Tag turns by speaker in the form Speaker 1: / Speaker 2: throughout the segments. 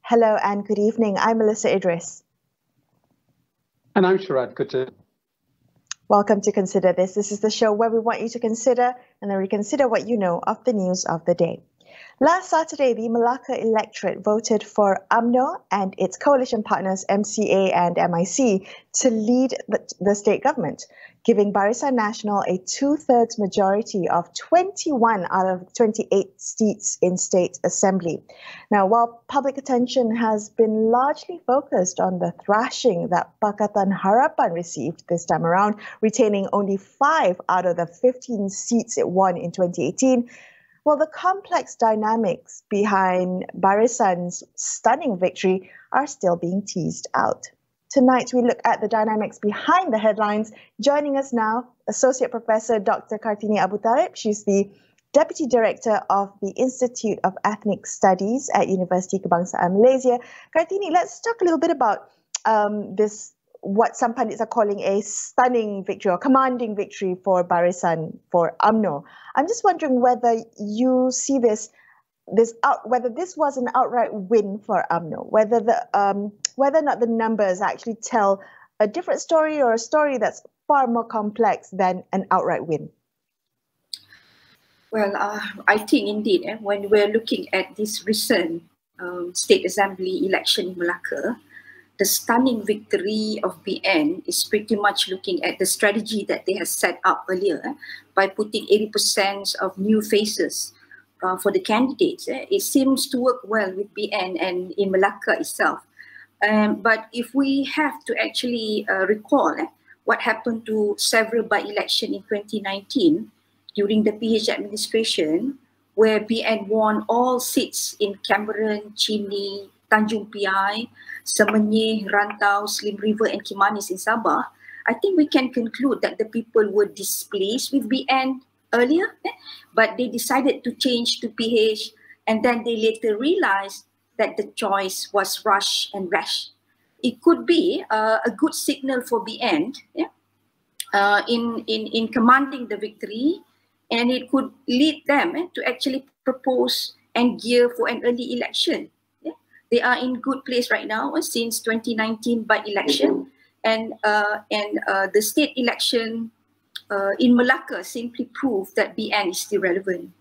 Speaker 1: Hello and good evening. I'm Melissa Idris.
Speaker 2: And I'm Sharad Kuttu.
Speaker 1: Welcome to Consider This. This is the show where we want you to consider and then reconsider what you know of the news of the day. Last Saturday, the Melaka electorate voted for UMNO and its coalition partners MCA and MIC to lead the state government, giving Barisan Nasional a 2/3 majority of 21 out of 28 seats in state assembly. Now, while public attention has been largely focused on the thrashing that Pakatan Harapan received this time around, retaining only 5 out of the 15 seats it won in 2018, well, the complex dynamics behind Barisan's stunning victory are still being teased out. Tonight, we look at the dynamics behind the headlines. Joining us now, Associate Professor Dr. Kartini Abu Talib. She's the Deputy Director of the Institute of Ethnic Studies at University Kebangsaan Malaysia. Kartini, let's talk a little bit about this, what some pundits are calling a stunning victory or commanding victory for Barisan, for UMNO. I'm just wondering whether you see whether this was an outright win for UMNO, whether or not the numbers actually tell a different story or a story that's far more complex than an outright win.
Speaker 3: Well, I think indeed, when we're looking at this recent State Assembly election in Melaka, the stunning victory of BN is pretty much looking at the strategy that they have set up earlier by putting 80% of new faces for the candidates. It seems to work well with BN and in Melaka itself. But if we have to actually recall what happened to several by-election in 2019 during the PH administration, where BN won all seats in Cameron, Chini, Tanjung Piai, Semenyih, Rantau, Slim River and Kimanis in Sabah, I think we can conclude that the people were displeased with BN earlier, but they decided to change to PH, and then they later realized that the choice was rush and rash. It could be a good signal for BN in commanding the victory, and it could lead them to actually propose and gear for an early election. They are in good place right now since 2019 by-election, and the state election in Melaka simply proved that BN is still relevant.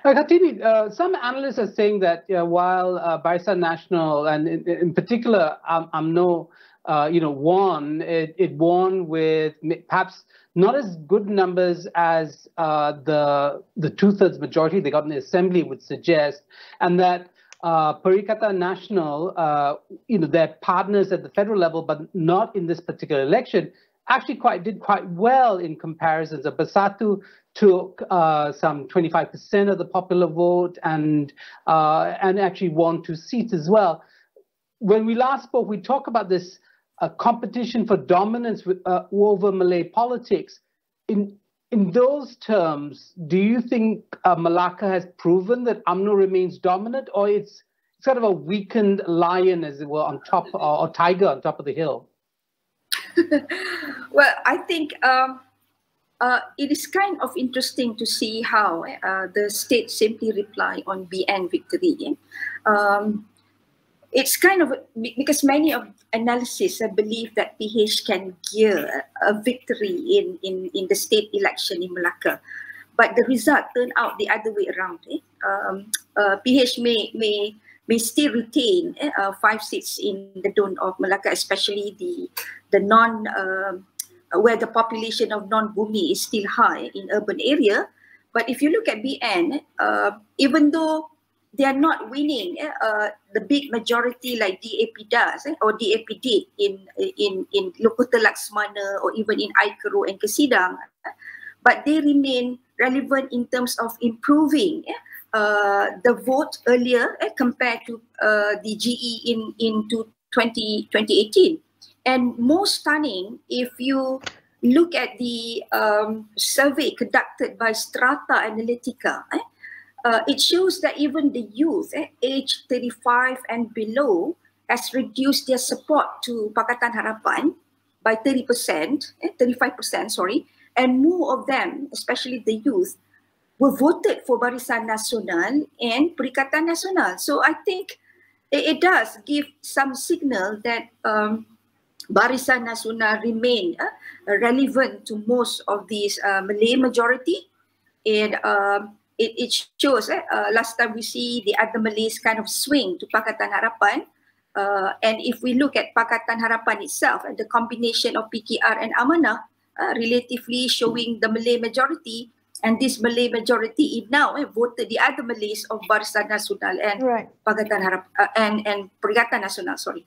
Speaker 2: Kartini, some analysts are saying that while Barisan Nasional and in particular UMNO, won, it won with perhaps not as good numbers as the 2/3 majority they got in the assembly would suggest, and that Perikatan Nasional, their partners at the federal level, but not in this particular election, actually did quite well in comparison. So Bersatu took some 25% of the popular vote and actually won 2 seats as well. When we last spoke, we talked about this competition for dominance over Malay politics. In those terms, do you think Melaka has proven that UMNO remains dominant, or it's sort of a weakened lion, as it were, on top, or tiger on top of the hill?
Speaker 3: Well, I think it is kind of interesting to see how the state simply reply on BN victory. It's kind of because many of analysts believe that PH can gear a victory in the state election in Melaka, but the result turned out the other way around. PH may still retain 5 seats in the Dun of Melaka, especially the non where the population of non-Bumi is still high in urban area. But if you look at BN, even though they are not winning the big majority like DAP does or DAP did in Lokuta Laksmana or even in Aikaro and Kesidang, but they remain relevant in terms of improving the vote earlier compared to the GE into 2018. And more stunning, if you look at the survey conducted by Strata Analytica, it shows that even the youth, age 35 and below, has reduced their support to Pakatan Harapan by 35%, sorry, and more of them, especially the youth, were voted for Barisan Nasional and Perikatan Nasional. So I think it does give some signal that Barisan Nasional remain relevant to most of these Malay majority, and it shows last time we see the other Malays kind of swing to Pakatan Harapan, and if we look at Pakatan Harapan itself, the combination of PKR and Amanah relatively showing the Malay majority, and this Malay majority now voted the other Malays of Barisan Nasional and Pakatan Harapan and Perikatan Nasional. Sorry.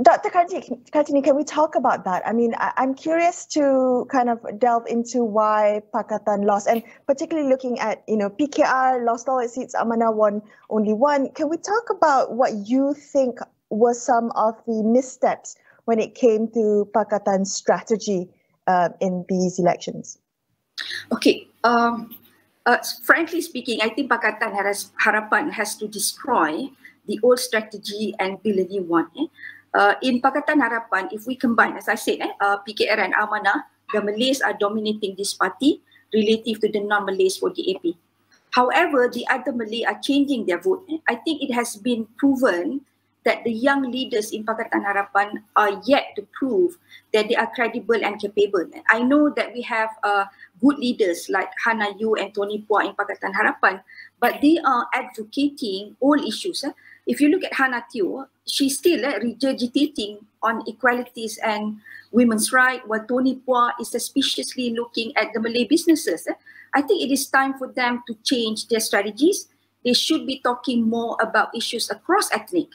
Speaker 1: Dr. Kartini, can we talk about that? I mean, I'm curious to kind of delve into why Pakatan lost, and particularly looking at, PKR lost all its seats, Amanah won only one. Can we talk about what you think were some of the missteps when it came to Pakatan's strategy in these elections?
Speaker 3: Okay. Frankly speaking, I think Pakatan Harapan has to destroy the old strategy and build a new one. In Pakatan Harapan, if we combine, as I said, PKR and Amanah, the Malays are dominating this party relative to the non-Malays for DAP. However, the other Malay are changing their vote. I think it has been proven that the young leaders in Pakatan Harapan are yet to prove that they are credible and capable. I know that we have good leaders like Hannah Yu and Tony Pua in Pakatan Harapan, but they are advocating all issues. If you look at Hannah Teo, she's still regurgitating on equalities and women's rights, while Tony Pua is suspiciously looking at the Malay businesses. I think it is time for them to change their strategies. They should be talking more about issues across ethnic,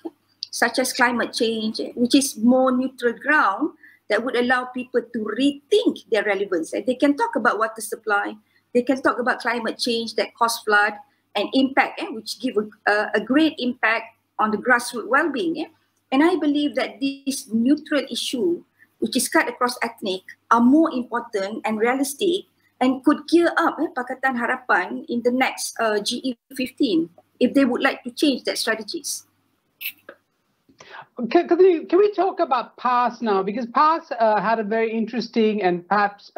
Speaker 3: such as climate change, which is more neutral ground that would allow people to rethink their relevance. They can talk about water supply, they can talk about climate change that cause flood and impact, which give a great impact on the grassroots well-being. And I believe that this neutral issue, which is cut across ethnic, are more important and realistic and could gear up Pakatan Harapan in the next GE15 if they would like to change their strategies.
Speaker 2: Can we talk about PAS now? Because PAS had a very interesting and perhaps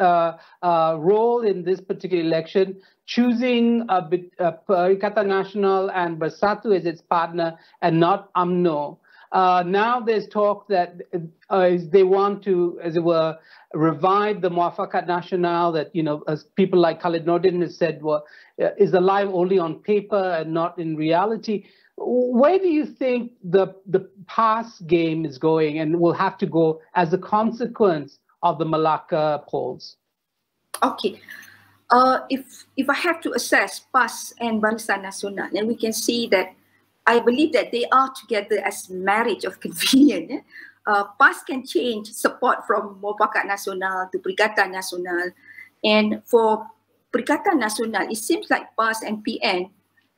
Speaker 2: role in this particular election, choosing Perikatan Nasional and Bersatu as its partner and not UMNO. Now there's talk that they want to, as it were, revive the Muafakat Nasional that, as people like Khalid Nordin has said, is alive only on paper and not in reality. Where do you think the PAS game is going and will have to go as a consequence of the Melaka polls?
Speaker 3: Okay. If I have to assess PAS and Barisan Nasional, then we can see that I believe that they are together as marriage of convenience. PAS can change support from Muafakat Nasional to Perikatan Nasional. And for Perikatan Nasional, it seems like PAS and PN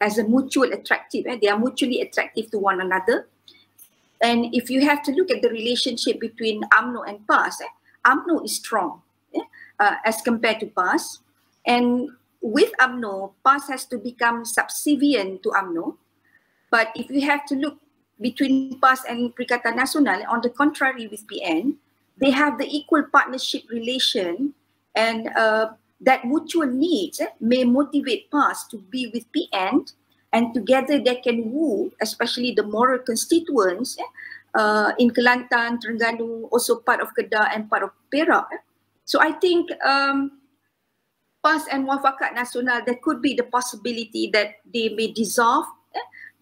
Speaker 3: as a mutual attractive. They are mutually attractive to one another. And if you have to look at the relationship between UMNO and PAS, UMNO is strong as compared to PAS. And with UMNO, PAS has to become subservient to UMNO. But if you have to look between PAS and Perikatan Nasional, on the contrary with PN, they have the equal partnership relation, and that mutual needs may motivate PAS to be with PN, and together they can woo, especially the moral constituents in Kelantan, Terengganu, also part of Kedah and part of Perak. So I think PAS and Muafakat Nasional, there could be the possibility that they may dissolve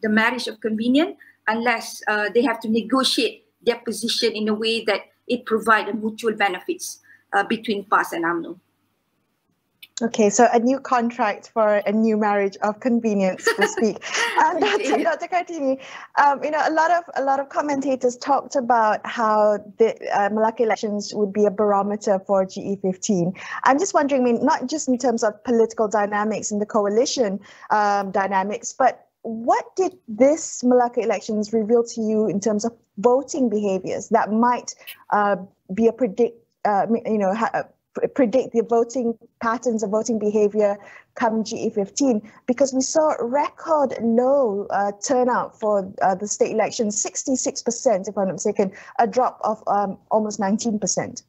Speaker 3: the marriage of convenience unless they have to negotiate their position in a way that it provides mutual benefits between PAS and UMNO.
Speaker 1: Okay, so a new contract for a new marriage of convenience, so to speak. Dr. Kartini, a lot of commentators talked about how the Melaka elections would be a barometer for GE15. I'm just wondering, not just in terms of political dynamics and the coalition dynamics, but what did this Melaka elections reveal to you in terms of voting behaviors that might be a predict the voting patterns of voting behavior come GE15, because we saw record low turnout for the state elections, 66%, if I'm not mistaken, a drop of almost 19%.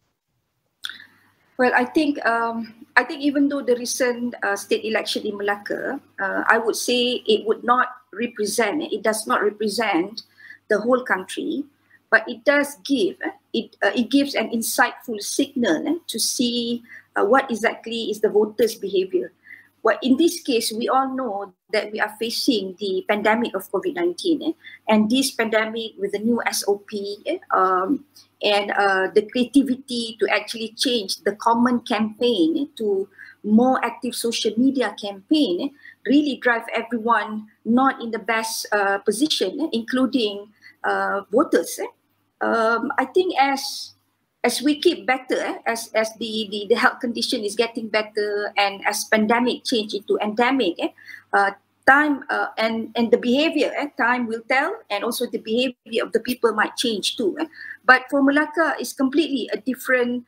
Speaker 3: Well, I think even though the recent state election in Malacca, I would say it does not represent the whole country, but it does give, it gives an insightful signal to see what exactly is the voters' behavior. Well, in this case, we all know that we are facing the pandemic of COVID-19, and this pandemic with the new SOP and the creativity to actually change the common campaign to more active social media campaign really drive everyone not in the best position, including voters. I think as we keep better, as the health condition is getting better, and as pandemic change into endemic, time and the behavior, time will tell, and also the behavior of the people might change too. But for Malacca, it's completely a different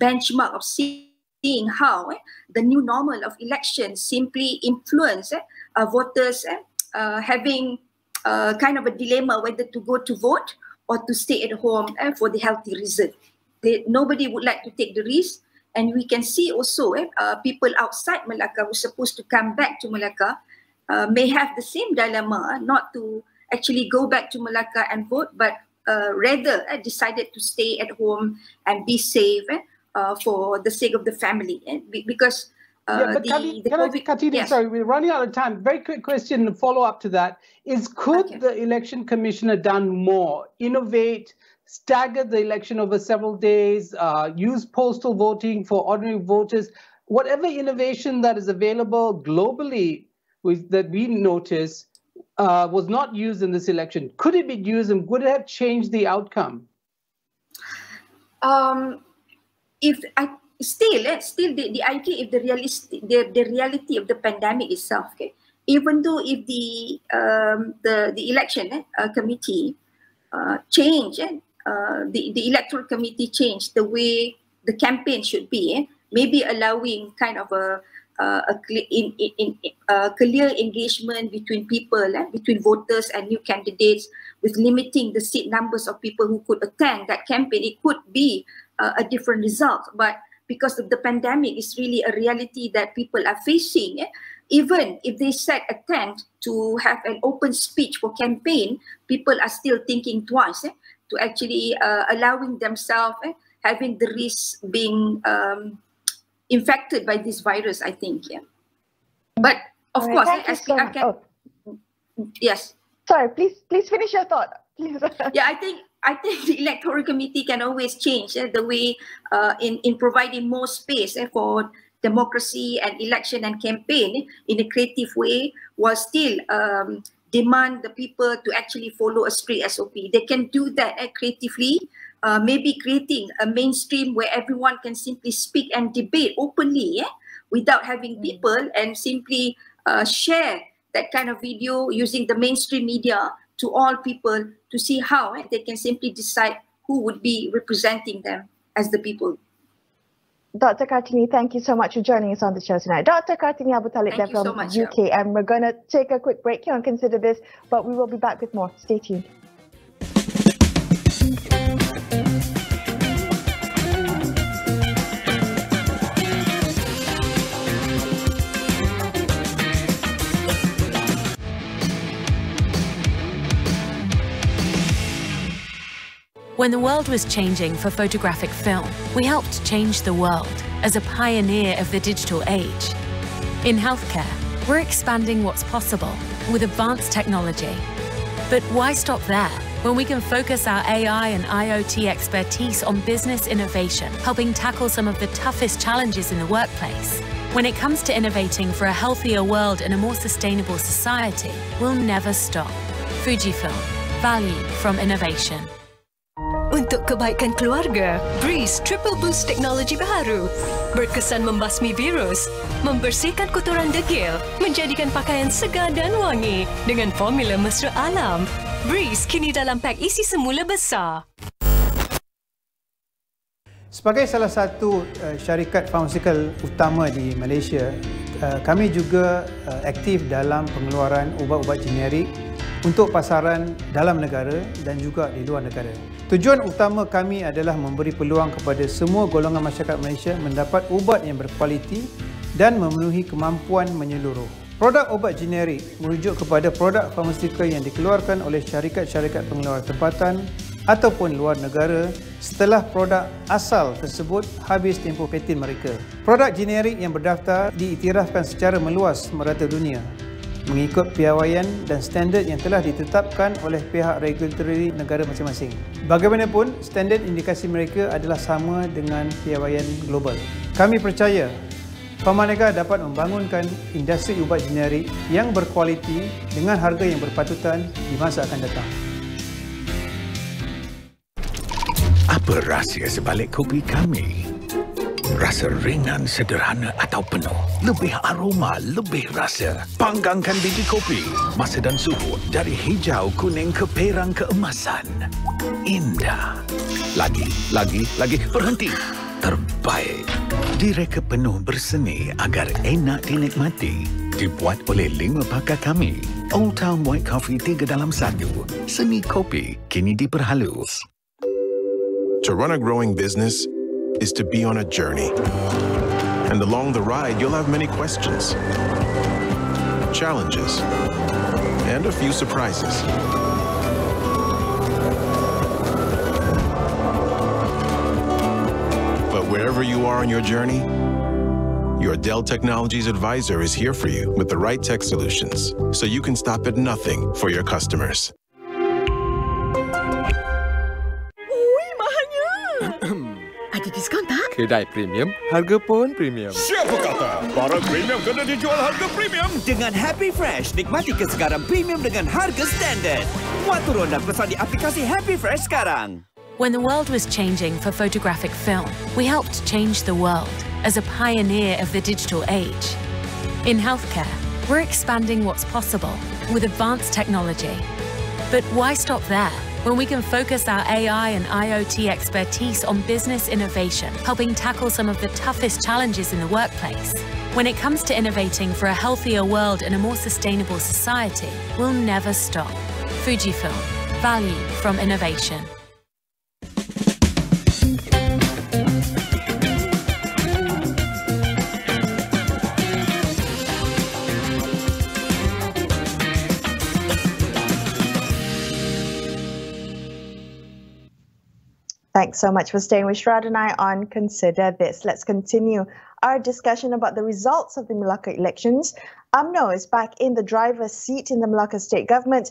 Speaker 3: benchmark of seeing how the new normal of elections simply influence voters having kind of a dilemma whether to go to vote or to stay at home for the healthy reason. Nobody would like to take the risk, and we can see also people outside Malacca who are supposed to come back to Malacca may have the same dilemma, not to actually go back to Malacca and vote, but rather decided to stay at home and be safe for the sake of the family. Because
Speaker 2: Kartini, sorry, we're running out of time. Very quick question to follow up to that is, could the election commissioner done more, innovate, stagger the election over several days, use postal voting for ordinary voters, whatever innovation that is available globally that we notice was not used in this election? Could it be used, and would it have changed the outcome? Still the idea, if the reality of the pandemic itself, even though if the election committee change, the electoral committee changed the way the campaign should be, maybe allowing kind of a clear engagement between people, between voters and new candidates, with limiting the seat numbers of people who could attend that campaign, it could be a different result. But because of the pandemic, it's really a reality that people are facing. Even if they set a tent to have an open speech for campaign, people are still thinking twice to actually allowing themselves having the risk being infected by this virus, I think. But of course, yes.
Speaker 1: Sorry, please finish your thought. Please.
Speaker 3: Yeah, I think the electoral committee can always change the way in providing more space for democracy and election and campaign in a creative way, while still demand the people to actually follow a strict SOP. They can do that creatively, maybe creating a mainstream where everyone can simply speak and debate openly without having people, and simply share that kind of video using the mainstream media to all people to see how they can simply decide who would be representing them as the people.
Speaker 1: Dr. Kartini, thank you so much for joining us on the show tonight. Dr. Kartini Abu Talib from
Speaker 3: so much,
Speaker 1: UK, and we're going to take a quick break here and consider this, but we will be back with more. Stay tuned.
Speaker 4: When the world was changing for photographic film, we helped change the world as a pioneer of the digital age. In healthcare, we're expanding what's possible with advanced technology. But why stop there when we can focus our AI and IoT expertise on business innovation, helping tackle some of the toughest challenges in the workplace? When it comes to innovating for a healthier world and a more sustainable society, we'll never stop. Fujifilm, value from innovation.
Speaker 5: Untuk kebaikan keluarga, Breeze Triple Boost teknologi baharu berkesan membasmi virus, membersihkan kotoran degil, menjadikan pakaian segar dan wangi dengan formula mesra alam. Breeze kini dalam pak isi semula besar.
Speaker 6: Sebagai salah satu syarikat farmasikal utama di Malaysia, kami juga aktif dalam pengeluaran ubat-ubat generik untuk pasaran dalam negara dan juga di luar negara. Tujuan utama kami adalah memberi peluang kepada semua golongan masyarakat Malaysia mendapat ubat yang berkualiti dan memenuhi kemampuan menyeluruh. Produk ubat generik merujuk kepada produk farmasikal yang dikeluarkan oleh syarikat-syarikat pengeluar tempatan ataupun luar negara setelah produk asal tersebut habis tempoh paten mereka. Produk generik yang berdaftar diiktirafkan secara meluas merata dunia mengikut piawaian dan standard yang telah ditetapkan oleh pihak regulatory negara masing-masing. Bagaimanapun, standard indikasi mereka adalah sama dengan piawaian global. Kami percaya Pharmanega dapat membangunkan industri ubat generik yang berkualiti dengan harga yang berpatutan di masa akan datang.
Speaker 7: Apa rahsia sebalik kopi kami? Rasa ringan, sederhana atau penuh. Lebih aroma, lebih rasa. Panggangkan biji kopi. Masa dan suhu dari hijau, kuning ke perang keemasan. Indah. Lagi. Berhenti. Terbaik. Direka penuh berseni agar enak dinikmati. Dibuat oleh 5 pakar kami. Old Town White Coffee 3 dalam 1. Seni kopi kini diperhalus.
Speaker 8: To run a growing business is to be on a journey. And along the ride, you'll have many questions, challenges, and a few surprises. But wherever you are on your journey, your Dell Technologies advisor is here for you with the right tech solutions, so you can stop at nothing for your customers.
Speaker 9: Ada diskaun tak?
Speaker 10: Kedai premium, harga pun premium.
Speaker 11: Siapa kata? Barang premium kena dijual harga premium.
Speaker 12: Dengan Happy Fresh, nikmati kesegaran premium dengan harga standard. Muat turun dan pesan di aplikasi Happy Fresh sekarang.
Speaker 4: When the world was changing for photographic film, we helped change the world as a pioneer of the digital age. In healthcare, we're expanding what's possible with advanced technology. But why stop there? When we can focus our AI and IoT expertise on business innovation, helping tackle some of the toughest challenges in the workplace. When it comes to innovating for a healthier world and a more sustainable society, we'll never stop. Fujifilm, value from innovation.
Speaker 1: Thanks so much for staying with Shrad and I on Consider This. Let's continue our discussion about the results of the Melaka elections. UMNO is back in the driver's seat in the Melaka state government.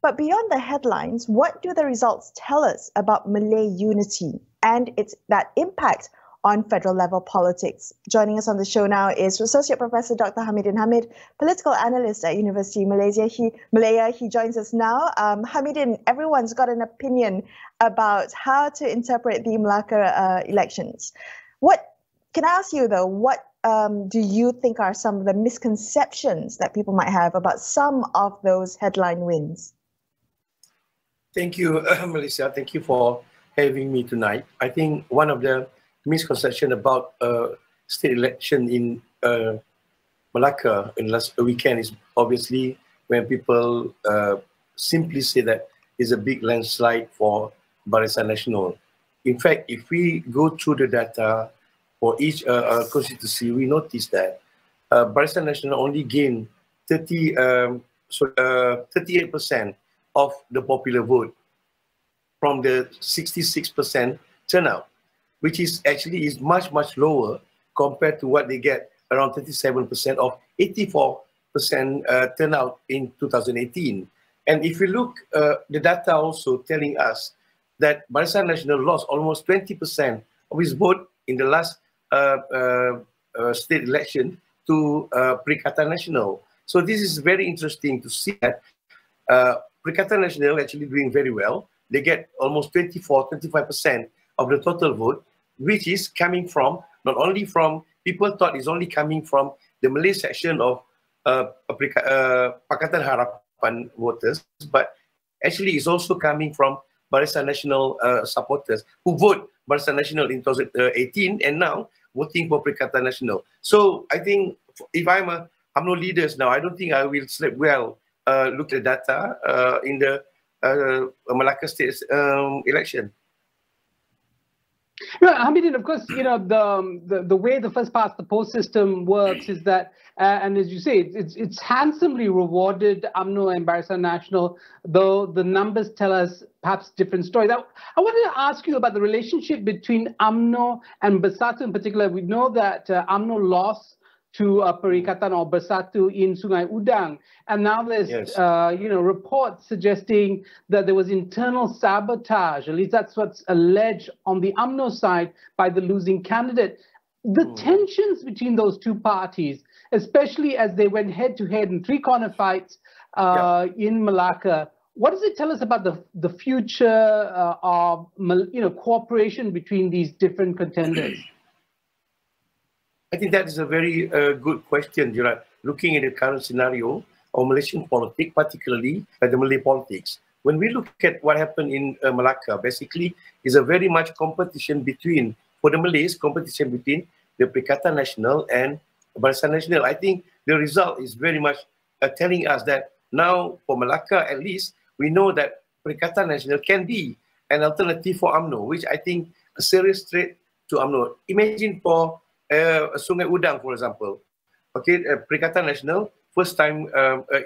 Speaker 1: But beyond the headlines, what do the results tell us about Malay unity and that impact on federal level politics? Joining us on the show now is Associate Professor Dr. Hamidin Hamid, political analyst at University Malaya. He joins us now. Hamidin, everyone's got an opinion about how to interpret the Melaka elections. Can I ask you though, what do you think are some of the misconceptions that people might have about some of those headline wins?
Speaker 13: Thank you, Melissa. Thank you for having me tonight. I think one of the misconception about state election in Melaka in last weekend is obviously when people simply say that it's a big landslide for Barisan Nasional. In fact, if we go through the data for each constituency, we notice that Barisan Nasional only gained 38% of the popular vote from the 66% turnout, which is actually much lower compared to what they get, around 37% of 84% turnout in 2018. And if you look, the data also telling us that Barisan Nasional lost almost 20% of his vote in the last state election to Perikatan Nasional. So this is very interesting to see that Perikatan Nasional actually doing very well. They get almost 25% of the total vote, which is coming from, not only from, people thought it's only coming from the Malay section of Pakatan Harapan voters, but actually it's also coming from Barisan Nasional supporters who vote Barisan Nasional in 2018 and now voting for Perikatan Nasional. So I think if I'm no leaders now, I don't think I will sleep well. Look at the data in the Malacca state election.
Speaker 2: Hamidin, of course, the way the first past the post system works is that, and as you say, it's handsomely rewarded UMNO and Barisan Nasional, though the numbers tell us perhaps different stories. I wanted to ask you about the relationship between UMNO and Bersatu in particular. We know that UMNO lost to Perikatan or Bersatu in Sungai Udang, and now there's reports suggesting that there was internal sabotage. At least that's what's alleged on the UMNO side by the losing candidate. The tensions between those two parties, especially as they went head to head in three-corner fights in Melaka, what does it tell us about the future of cooperation between these different contenders?
Speaker 13: I think that is a very good question, Gerard. Looking at the current scenario of Malaysian politics, particularly the Malay politics, when we look at what happened in Melaka, basically is a very much competition between, for the Malays, competition between the Perikatan Nasional and Barisan Nasional. I think the result is very much telling us that now for Melaka, at least, we know that Perikatan Nasional can be an alternative for UMNO, which I think a serious threat to UMNO. Imagine for Sungai Udang, for example, okay, Perikatan Nasional, first time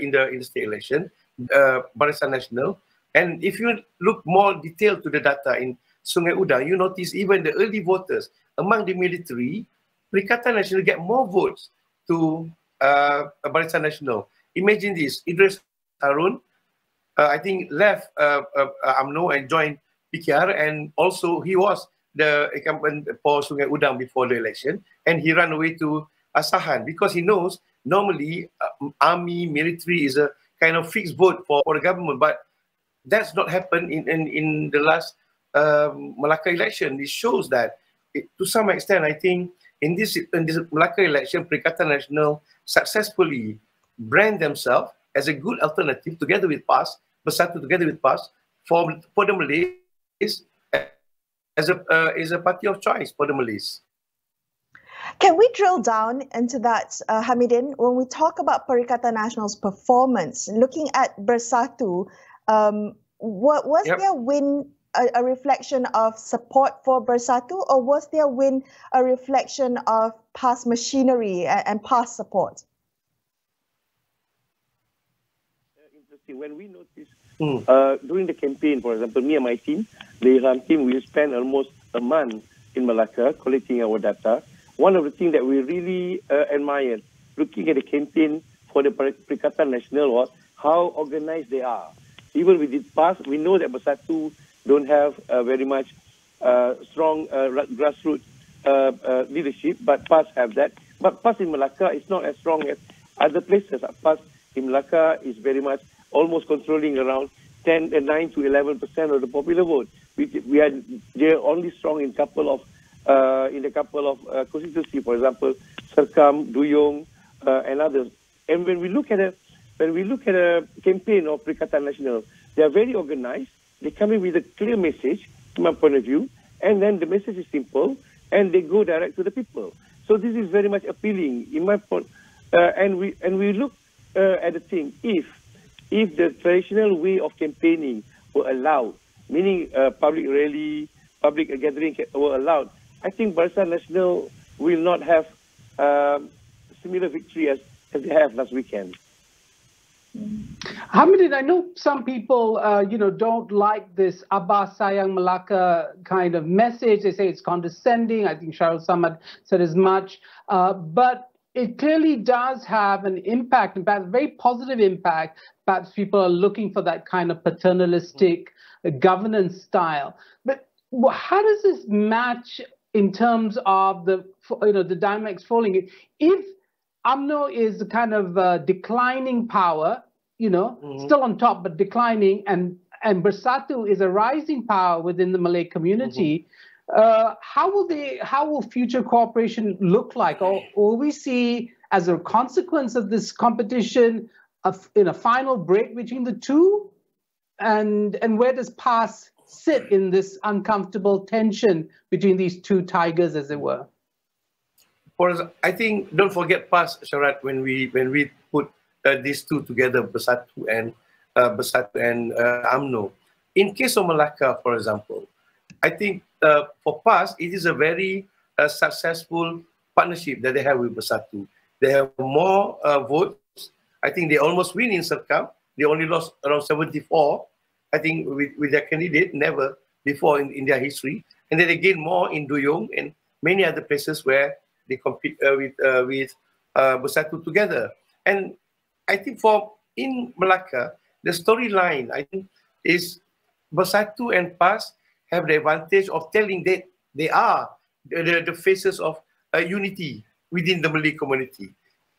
Speaker 13: in the state election, Barisan Nasional, and if you look more detailed to the data in Sungai Udang, you notice even the early voters among the military, Perikatan Nasional get more votes to Barisan Nasional. Imagine this: Idris Harun, I think, left UMNO and joined PKR, and also he was the incumbent for Sungai Udang before the election, and he ran away to Asahan because he knows normally army, military is a kind of fixed vote for the government, but that's not happened in the last Melaka election. It shows that to some extent, I think in this Melaka election, Perikatan Nasional successfully brand themselves as a good alternative together with PAS, Bersatu together with PAS for the Malays as a party of choice for the Malays.
Speaker 1: Can we drill down into that, Hamidin? When we talk about Perikatan Nasional's performance, looking at Bersatu, was their win a reflection of support for Bersatu, or was their win a reflection of past machinery and past support?
Speaker 14: Interesting. When we noticed during the campaign, for example, me and my team, the Iran team, we spent almost a month in Melaka collecting our data. One of the things that we really admired looking at the campaign for the Perikatan Nasional was how organized they are. Even with it past, we know that Bersatu don't have very much strong grassroots leadership, but PAS have that. But PAS in Melaka is not as strong as other places. PAS in Melaka is very much almost controlling around 9 to 11% of the popular vote. They're only strong in a couple of constituency, for example, Serkam, Duyung, and others. And when we look at a campaign of Perikatan Nasional, they are very organized. They come in with a clear message, from my point of view, and then the message is simple, and they go direct to the people. So this is very much appealing in my point. And we look at the thing, if the traditional way of campaigning were allowed, meaning public rally, public gathering were allowed, I think Barisan Nasional will not have similar victory as they have last weekend.
Speaker 2: Hamidin, I know some people, don't like this Abah Sayang Melaka kind of message. They say it's condescending. I think Sharul Samad said as much. But it clearly does have an impact, in fact, a very positive impact. Perhaps people are looking for that kind of paternalistic governance style. But how does this match in terms of the dynamics falling? If UMNO is a kind of declining power, still on top but declining, and Bersatu is a rising power within the Malay community, how will future cooperation look like? Or will we see, as a consequence of this competition, in a final break between the two? And where does PAS sit in this uncomfortable tension between these two tigers, as it were?
Speaker 13: I think, don't forget PAS, Sharat, when we put these two together, Bersatu and UMNO. In case of Melaka, for example, I think for PAS, it is a very successful partnership that they have with Bersatu. They have more votes. I think they almost win in Serkam. They only lost around 74, I think, with their candidate, never before in their history. And then they gain more in Duyung and many other places where they compete with Bersatu together. And I think in Melaka, the storyline, I think, is Bersatu and PAS have the advantage of telling that they are the faces of unity within the Malay community.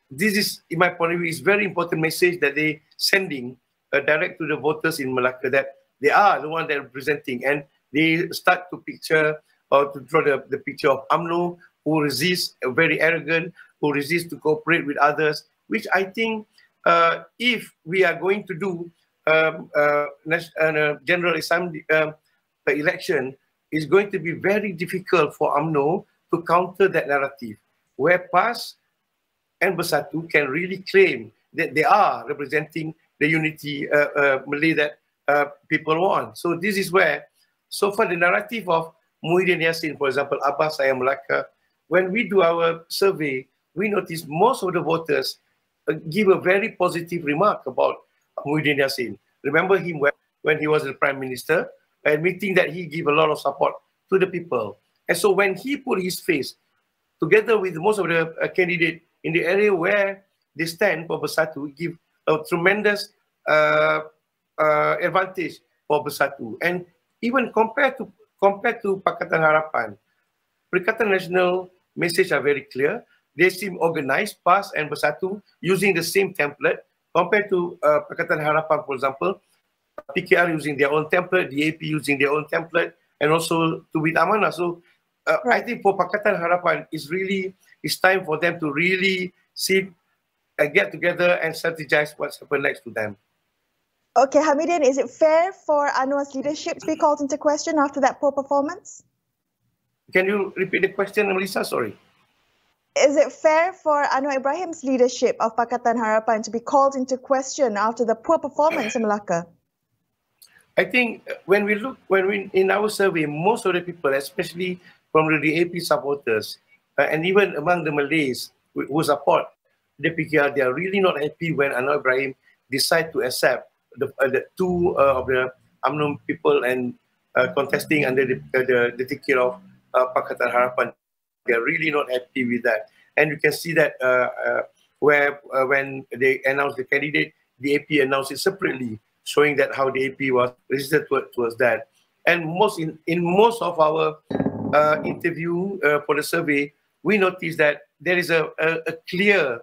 Speaker 13: This is, in my point of view, is very important message that they sending direct to the voters in Melaka, that they are the one that are representing, and they start to picture or to draw the picture of UMNO, who resists, very arrogant, who resists to cooperate with others, which I think if we are going to do a general assembly election, is going to be very difficult for UMNO to counter that narrative, where PAS and Bersatu can really claim that they are representing the unity Malay that people want. So this is where, so far the narrative of Muhyiddin Yassin, for example, Abbas Saya Melaka, when we do our survey, we notice most of the voters give a very positive remark about Muhyiddin Yassin. Remember him when he was the Prime Minister, admitting that he gave a lot of support to the people. And so when he put his face together with most of the candidates in the area where they stand for Bersatu, give a tremendous advantage for Bersatu. And even compared to Pakatan Harapan, Perikatan Nasional message are very clear. They seem organized, PAS and Bersatu, using the same template. Compared to Pakatan Harapan, for example, PKR using their own template, DAP using their own template, and also Tubit Amanah. So I think for Pakatan Harapan, it's time for them to really sit and get together and strategize what's happened next to them.
Speaker 1: Okay, Hamidin, is it fair for Anwar's leadership to be called into question after that poor performance?
Speaker 13: Can you repeat the question, Melissa? Sorry.
Speaker 1: Is it fair for Anwar Ibrahim's leadership of Pakatan Harapan to be called into question after the poor performance in Melaka?
Speaker 13: I think when we in our survey, most of the people, especially from the DAP supporters, and even among the Malays who support the PKR, they are really not happy when Anwar Ibrahim decide to accept the two of the UMNO people and contesting under the ticket of Pakatan Harapan. They are really not happy with that. And you can see that when they announced the candidate, the AP announced it separately, showing that how the AP was resistant towards that. And in most of our interview for the survey, we noticed that there is a clear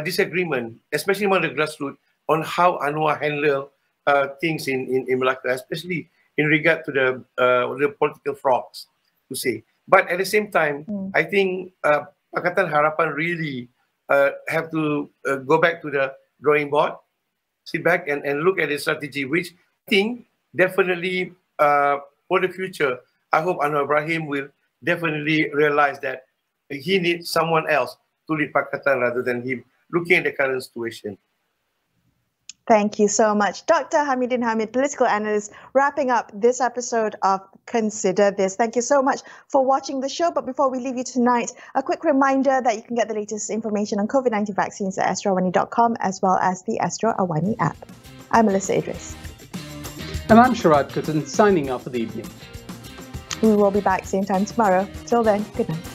Speaker 13: disagreement, especially among the grassroots, on how Anwar handled things in Melaka, especially in regard to the political frogs, to say. But at the same time, I think Pakatan Harapan really have to go back to the drawing board, sit back and look at the strategy, which I think definitely for the future, I hope Anwar Ibrahim will definitely realize that he needs someone else to lead Pakatan rather than him, looking at the current situation.
Speaker 1: Thank you so much. Dr. Hamidin Hamid, political analyst, wrapping up this episode of Consider This. Thank you so much for watching the show. But before we leave you tonight, a quick reminder that you can get the latest information on COVID-19 vaccines at astroawani.com as well as the Astro AWANI app. I'm Melissa Idris.
Speaker 2: And I'm Sharad Kuttan, signing off for the evening.
Speaker 1: We will be back same time tomorrow. Till then, good night.